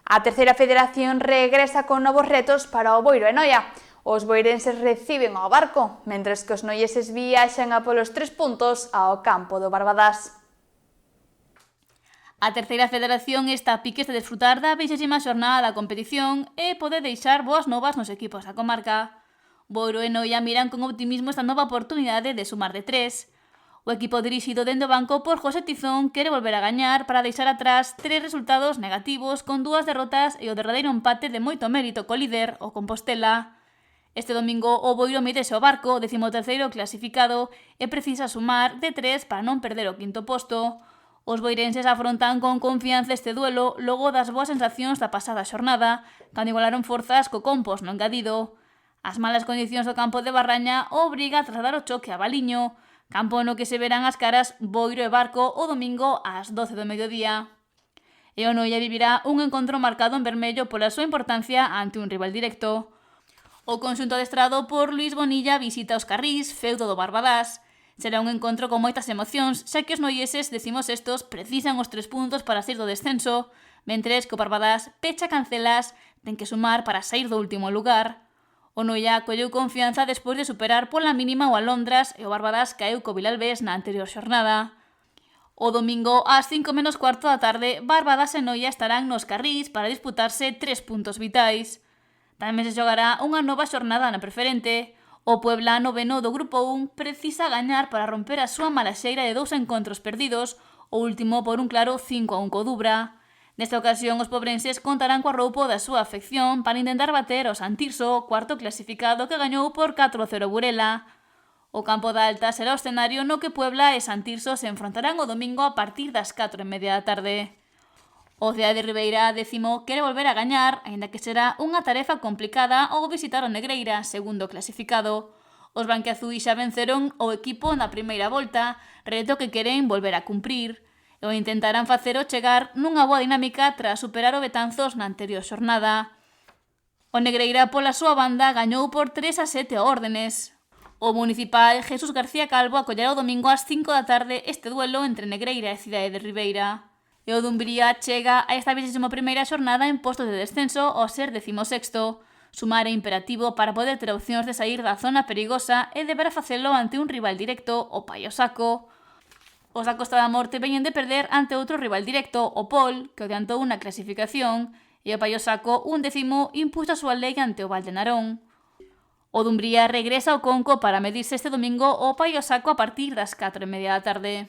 A terceira federación regresa con novos retos para o Boiro e Noia. Os boirenses reciben ao Barco, mentres que os noieses viaxan a polos 3 puntos ao campo do Barbadás. A terceira federación está a piques de desfrutar da 20ª xornada da competición e pode deixar boas novas nos equipos da comarca. Boiro e Noia miran con optimismo esta nova oportunidade de sumar de 3. O equipo dirixido dende o banco por José Tizón quere volver a gañar para deixar atrás 3 resultados negativos con 2 derrotas e o derradeiro empate de moito mérito co líder, o Compostela. Este domingo o Boiro mídese ao Barco, 13º clasificado, e precisa sumar de 3 para non perder o 5º posto. Os boirenses afrontan con confianza este duelo logo das boas sensacións da pasada xornada, cando igualaron forzas co Compos no engadido. As malas condicións do campo de Barraña obriga a trasladar o choque a Baliño, campo no que se verán as caras Boiro e Barco o domingo ás 12 do mediodía. E o Noia vivirá un encontro marcado en vermello pola súa importancia ante un rival directo. O conxunto adestrado por Luis Bonilla visita os Carrís, feudo do Barbadás. Será un encontro con moitas emocións, xa que os noieses, decimos estos, precisan os 3 puntos para sair do descenso, mentres que o Barbadás pecha cancelas, ten que sumar para sair do último lugar. O Noia colleu confianza despois de superar pola mínima o Alondras e o Barbadás caeu co Vilalbés na anterior xornada. O domingo, ás 5:15 da tarde, Barbadás e Noia estarán nos Carrís para disputarse 3 puntos vitais. Tamén se xogará unha nova xornada na preferente. O Puebla, noveno do Grupo 1, precisa gañar para romper a súa mala xeira de 2 encontros perdidos, o último por un claro 5-1 co Dubra. Nesta ocasión, os pobrenses contarán coa roupo da súa afección para intentar bater o Santirso, cuarto clasificado que gañou por 4-0 Burela. O campo da Alta será o escenario no que Puebla e Santirso se enfrontarán o domingo a partir das 4:30 da tarde. O Cidade de Ribeira, 10º, quere volver a gañar, aínda que será unha tarefa complicada ao visitar o Negreira, segundo clasificado. Os branquiazuis xa venceron o equipo na primeira volta, reto que queren volver a cumprir. E o intentarán facer o chegar nunha boa dinámica tras superar o Betanzos na anterior xornada. O Negreira, pola súa banda, gañou por 3-7 órdenes. O municipal Jesús García Calvo acollerá o domingo ás 5 da tarde este duelo entre Negreira e Cidade de Ribeira. E o Dumbría chega a esta 21ª xornada en postos de descenso ao ser 16º. Sumar é imperativo para poder ter opcións de sair da zona perigosa e deberá facelo ante un rival directo, o Paio Saco. Os da Costa da Morte veñen de perder ante outro rival directo, o Pol, que adiantou unha clasificación, e o Paio Saco, un 10º, impuxo a súa lei ante o Valde Narón. O Dumbría regresa ao Conco para medirse este domingo o Paio Saco a partir das 4:30 da tarde.